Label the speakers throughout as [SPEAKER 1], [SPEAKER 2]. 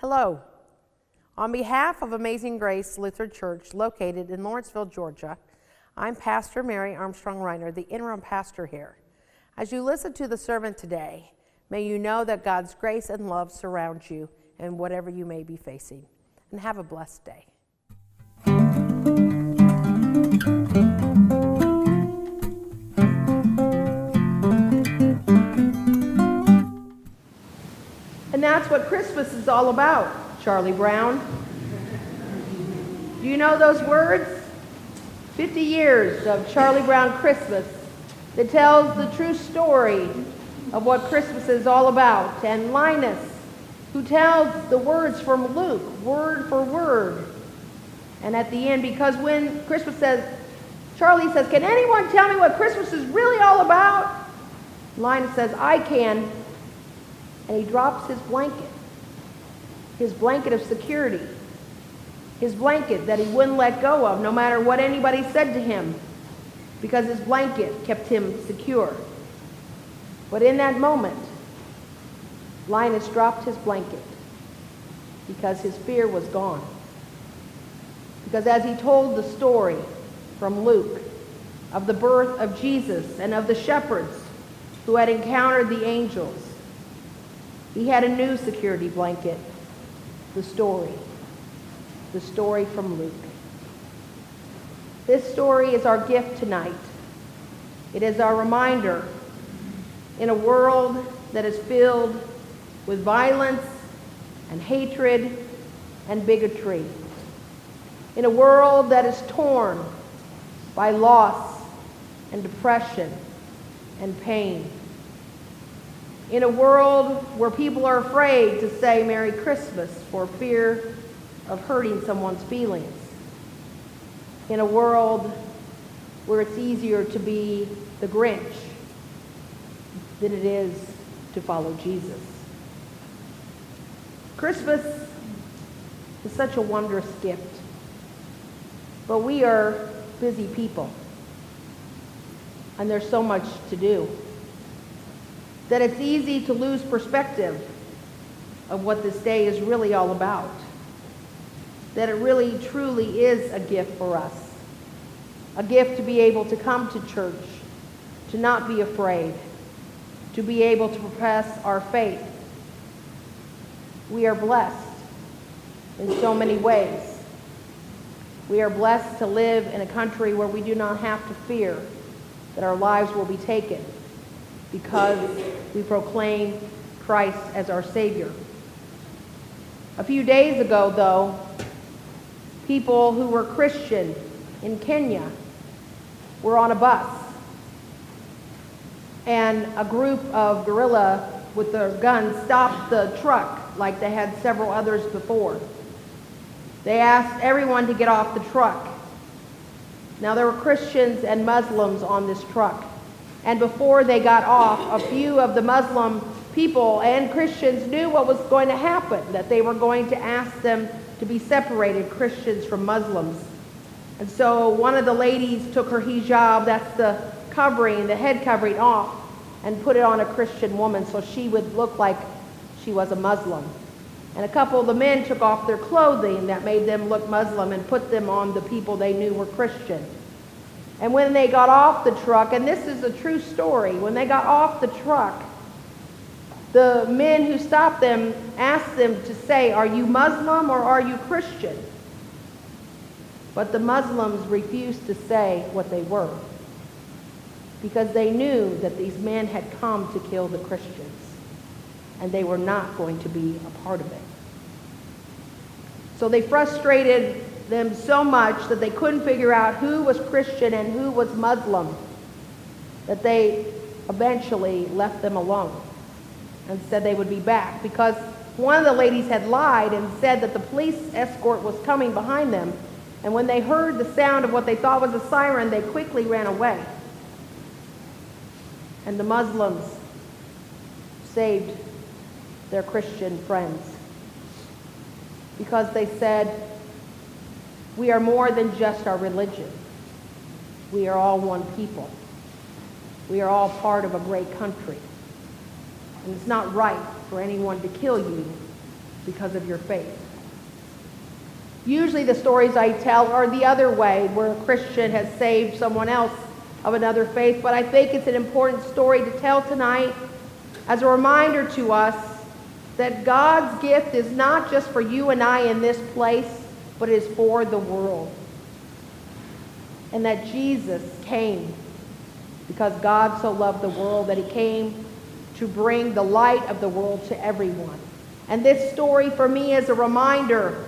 [SPEAKER 1] Hello. On behalf of Amazing Grace Lutheran Church located in Lawrenceville, Georgia, I'm Pastor Mary Armstrong-Reiner, the interim pastor here. As you listen to the sermon today, may you know that God's grace and love surround you in whatever you may be facing. And have a blessed day. And that's what Christmas is all about, Charlie Brown. Do you know those words? 50 years of Charlie Brown Christmas that tells the true story of what Christmas is all about. And Linus, who tells the words from Luke, word for word. And at the end, because when Christmas says, Charlie says, "Can anyone tell me what Christmas is really all about?" Linus says, "I can." And he drops his blanket of security, his blanket that he wouldn't let go of no matter what anybody said to him, because his blanket kept him secure. But in that moment, Linus dropped his blanket because his fear was gone. Because as he told the story from Luke of the birth of Jesus and of the shepherds who had encountered the angels, he had a new security blanket, the story from Luke. This story is our gift tonight. It is our reminder in a world that is filled with violence and hatred and bigotry, in a world that is torn by loss and depression and pain, in a world where people are afraid to say Merry Christmas for fear of hurting someone's feelings, in a world where it's easier to be the Grinch than it is to follow Jesus. Christmas is such a wondrous gift, but we are busy people, and there's so much to do that it's easy to lose perspective of what this day is really all about. That it really, truly is a gift for us. A gift to be able to come to church, to not be afraid, to be able to profess our faith. We are blessed in so many ways. We are blessed to live in a country where we do not have to fear that our lives will be taken, because we proclaim Christ as our Savior. A few days ago, though, people who were Christian in Kenya were on a bus, and a group of guerrilla with their guns stopped the truck like they had several others before. They asked everyone to get off the truck. Now, there were Christians and Muslims on this truck. And before they got off, a few of the Muslim people and Christians knew what was going to happen, that they were going to ask them to be separated, Christians from Muslims. And so one of the ladies took her hijab, that's the covering, the head covering, off, and put it on a Christian woman so she would look like she was a Muslim. And a couple of the men took off their clothing that made them look Muslim and put them on the people they knew were Christian. And when they got off the truck, and this is a true story, when they got off the truck, the men who stopped them asked them to say, "Are you Muslim or are you Christian?" But the Muslims refused to say what they were, because they knew that these men had come to kill the Christians, and they were not going to be a part of it. So they frustrated them so much that they couldn't figure out who was Christian and who was Muslim, that they eventually left them alone and said they would be back, because one of the ladies had lied and said that the police escort was coming behind them, and when they heard the sound of what they thought was a siren, they quickly ran away. And the Muslims saved their Christian friends, because they said, "We are more than just our religion. We are all one people. We are all part of a great country. And it's not right for anyone to kill you because of your faith. Usually the stories I tell are the other way, where a Christian has saved someone else of another faith, but I think it's an important story to tell tonight as a reminder to us that God's gift is not just for you and I in this place, but it is for the world. And that Jesus came because God so loved the world that he came to bring the light of the world to everyone. And this story for me is a reminder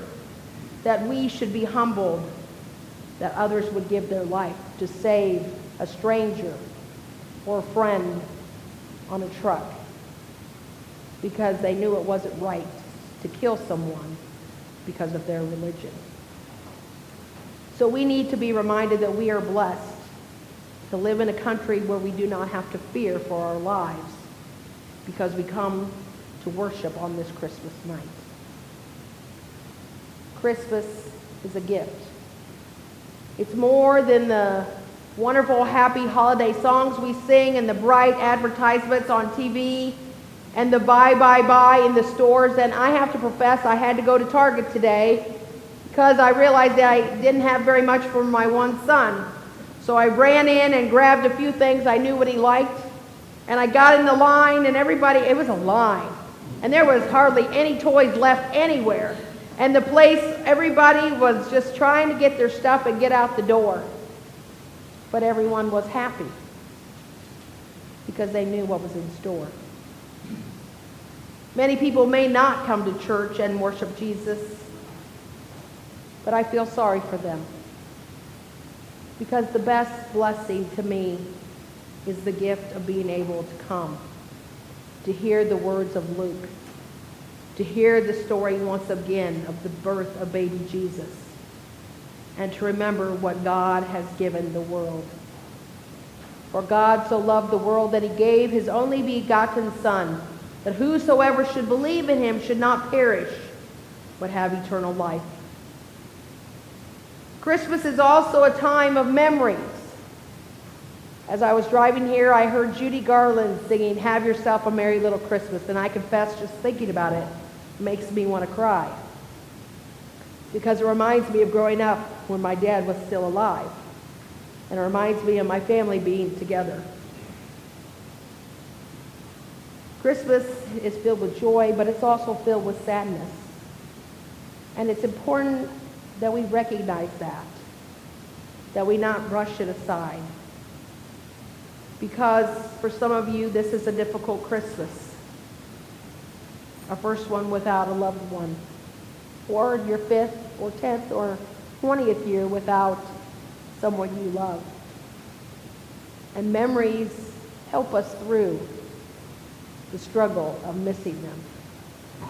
[SPEAKER 1] that we should be humbled, that others would give their life to save a stranger or a friend on a truck because they knew it wasn't right to kill someone because of their religion. So we need to be reminded that we are blessed to live in a country where we do not have to fear for our lives because we come to worship on this Christmas night. Christmas is a gift. It's more than the wonderful, happy holiday songs we sing and the bright advertisements on TV and the buy, buy, buy in the stores. And I have to profess I had to go to Target today because I realized that I didn't have very much for my one son. So I ran in and grabbed a few things I knew what he liked. And I got in the line and everybody, it was a line. And there was hardly any toys left anywhere. And the place, everybody was just trying to get their stuff and get out the door. But everyone was happy because they knew what was in store. Many people may not come to church and worship Jesus, but I feel sorry for them because the best blessing to me is the gift of being able to come, to hear the words of Luke, to hear the story once again of the birth of baby Jesus, and to remember what God has given the world. For God so loved the world that he gave his only begotten Son, that whosoever should believe in him should not perish, but have eternal life. Christmas is also a time of memories. As I was driving here, I heard Judy Garland singing, "Have Yourself a Merry Little Christmas," and I confess just thinking about it makes me want to cry because it reminds me of growing up when my dad was still alive, and it reminds me of my family being together. Christmas is filled with joy, but it's also filled with sadness, and it's important that we recognize that we not brush it aside, because for some of you this is a difficult Christmas. A first one without a loved one, or your 5th or 10th or 20th year without someone you love. And memories help us through the struggle of missing them.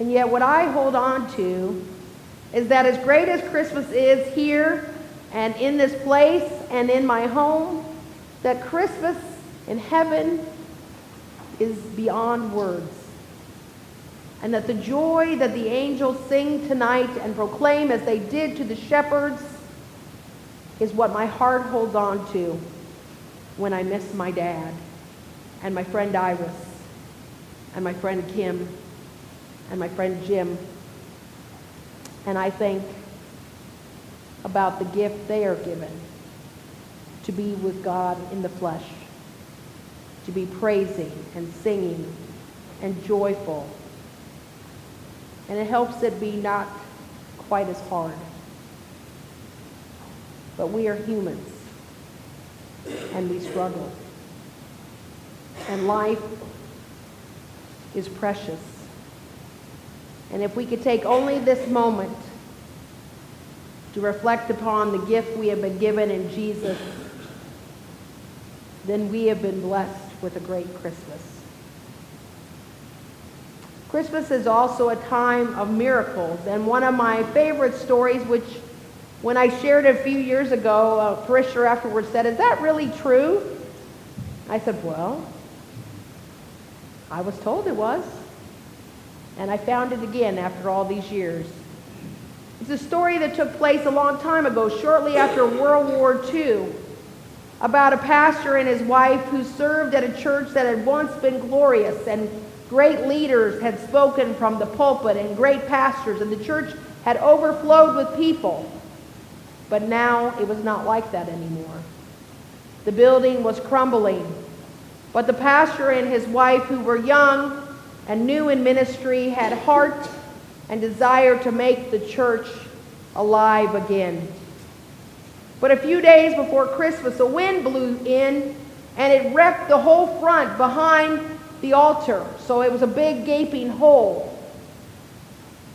[SPEAKER 1] And yet what I hold on to is that as great as Christmas is here and in this place and in my home, that Christmas in heaven is beyond words. And that the joy that the angels sing tonight and proclaim as they did to the shepherds is what my heart holds on to when I miss my dad and my friend Iris and my friend Kim and my friend Jim. And I think about the gift they are given to be with God in the flesh, to be praising and singing and joyful. And it helps it be not quite as hard. But we are humans, and we struggle. And life is precious. And if we could take only this moment to reflect upon the gift we have been given in Jesus, then we have been blessed with a great Christmas. Christmas is also a time of miracles, and one of my favorite stories, which when I shared it a few years ago, a parishioner afterwards said, "Is that really true?" I said, "Well, I was told it was." And I found it again after all these years. It's a story that took place a long time ago, shortly after World War II, about a pastor and his wife who served at a church that had once been glorious and Great leaders had spoken from the pulpit, and great pastors, and the church had overflowed with people. But now it was not like that anymore. The building was crumbling, but the pastor and his wife, who were young and new in ministry, had heart and desire to make the church alive again. But a few days before Christmas, a wind blew in, and it wrecked the whole front behind the altar. So it was a big gaping hole.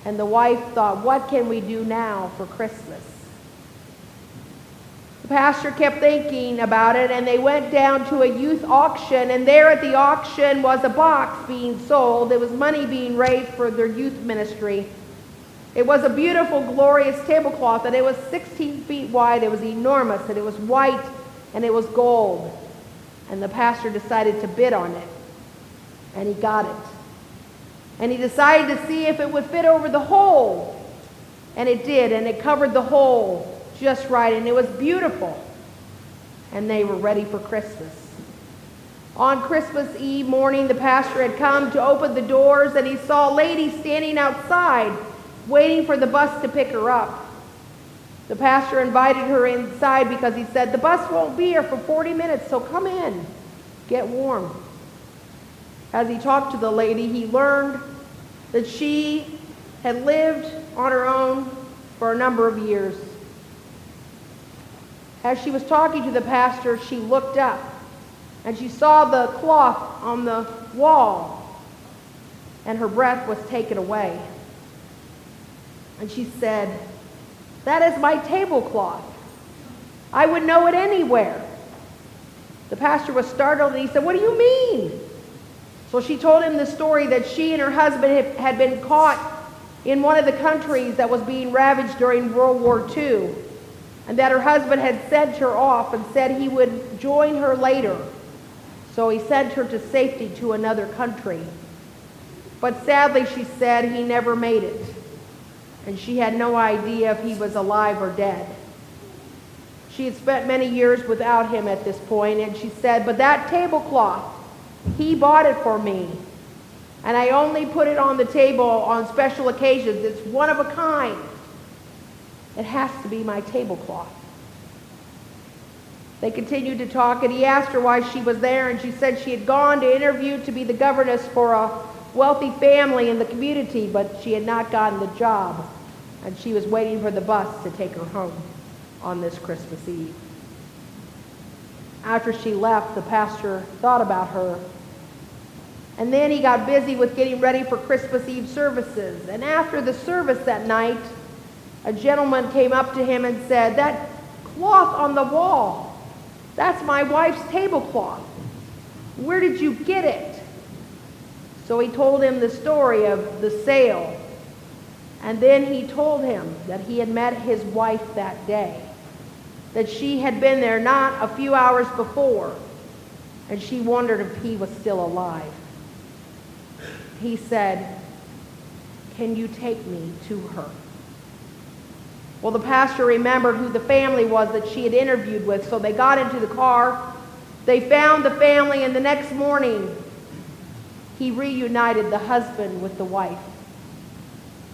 [SPEAKER 1] And the wife thought, what can we do now for Christmas? The pastor kept thinking about it, and they went down to a youth auction, and there at the auction was a box being sold. There was money being raised for their youth ministry. It was a beautiful, glorious tablecloth, and it was 16 feet wide. It was enormous, and it was white, and it was gold. And the pastor decided to bid on it, and he got it. And he decided to see if it would fit over the hole. And it did, and it covered the hole just right, and it was beautiful. And they were ready for Christmas. On Christmas Eve morning, the pastor had come to open the doors, and he saw a lady standing outside waiting for the bus to pick her up. The pastor invited her inside because he said, the bus won't be here for 40 minutes, so come in, get warm. As he talked to the lady, he learned that she had lived on her own for a number of years. As she was talking to the pastor, she looked up, and she saw the cloth on the wall, and her breath was taken away. And she said, that is my tablecloth. I would know it anywhere. The pastor was startled, and he said, what do you mean? So she told him the story that she and her husband had been caught in one of the countries that was being ravaged during World War II, and that her husband had sent her off and said he would join her later. So he sent her to safety to another country. But sadly, she said, he never made it. And she had no idea if he was alive or dead. She had spent many years without him at this point, and she said, but that tablecloth, he bought it for me. And I only put it on the table on special occasions. It's one of a kind. It has to be my tablecloth. They continued to talk, and he asked her why she was there, and she said she had gone to interview to be the governess for a wealthy family in the community, but she had not gotten the job, and she was waiting for the bus to take her home on this Christmas Eve. After she left, the pastor thought about her, and then he got busy with getting ready for Christmas Eve services. And after the service that night, a gentleman came up to him and said, that cloth on the wall, that's my wife's tablecloth. Where did you get it? So he told him the story of the sale. And then he told him that he had met his wife that day, that she had been there not a few hours before, and she wondered if he was still alive. He said, can you take me to her? Well, the pastor remembered who the family was that she had interviewed with, so they got into the car. They found the family, and the next morning, he reunited the husband with the wife,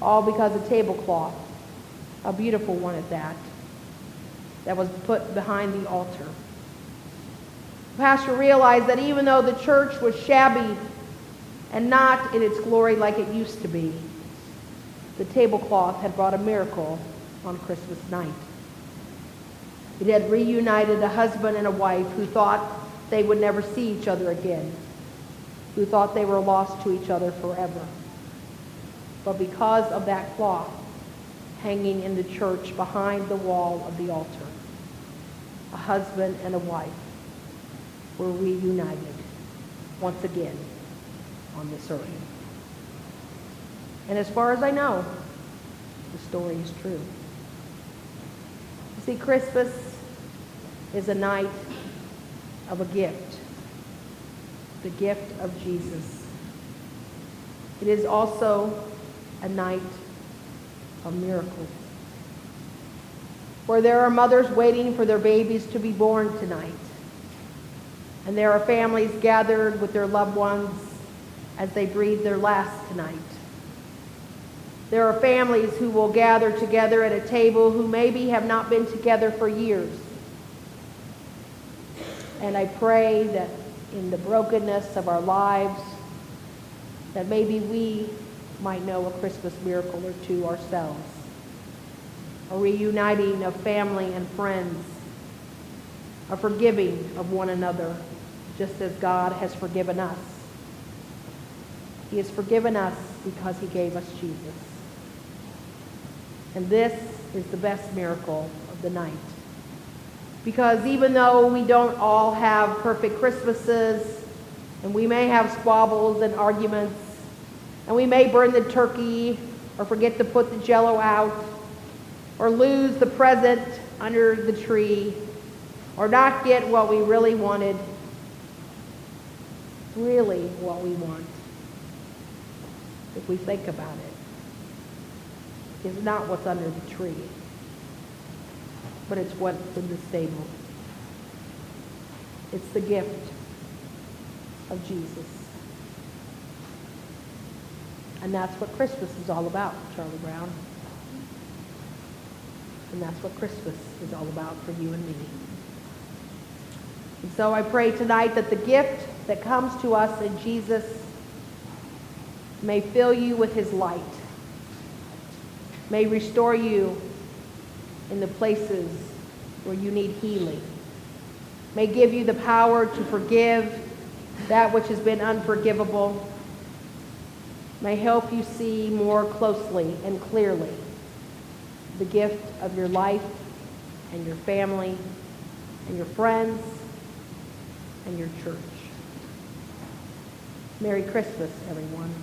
[SPEAKER 1] all because of tablecloth, a beautiful one at that was put behind the altar. The pastor realized that even though the church was shabby and not in its glory like it used to be, the tablecloth had brought a miracle on Christmas night. It had reunited a husband and a wife who thought they would never see each other again, who thought they were lost to each other forever. But because of that cloth hanging in the church behind the wall of the altar, a husband and a wife were reunited once again on this earth. And as far as I know, the story is true. You see, Christmas is a night of a gift, the gift of Jesus. It is also a night of miracles, where there are mothers waiting for their babies to be born tonight, and there are families gathered with their loved ones as they breathe their last tonight. There are families who will gather together at a table who maybe have not been together for years. And I pray that in the brokenness of our lives, that maybe we might know a Christmas miracle or two ourselves. A reuniting of family and friends, a forgiving of one another, just as God has forgiven us. He has forgiven us because he gave us Jesus. And this is the best miracle of the night. Because even though we don't all have perfect Christmases, and we may have squabbles and arguments, and we may burn the turkey or forget to put the Jell-O out, or lose the present under the tree, or not get what we really wanted, really what we want, if we think about it, is not what's under the tree, but it's what's in the stable. It's the gift of Jesus. And that's what Christmas is all about, Charlie Brown. And that's what Christmas is all about for you and me. And so I pray tonight that the gift that comes to us in Jesus may fill you with his light, may restore you in the places where you need healing, may give you the power to forgive that which has been unforgivable, may help you see more closely and clearly the gift of your life and your family and your friends and your church. Merry Christmas, everyone.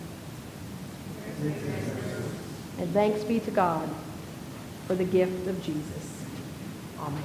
[SPEAKER 1] And thanks be to God for the gift of Jesus. Amen.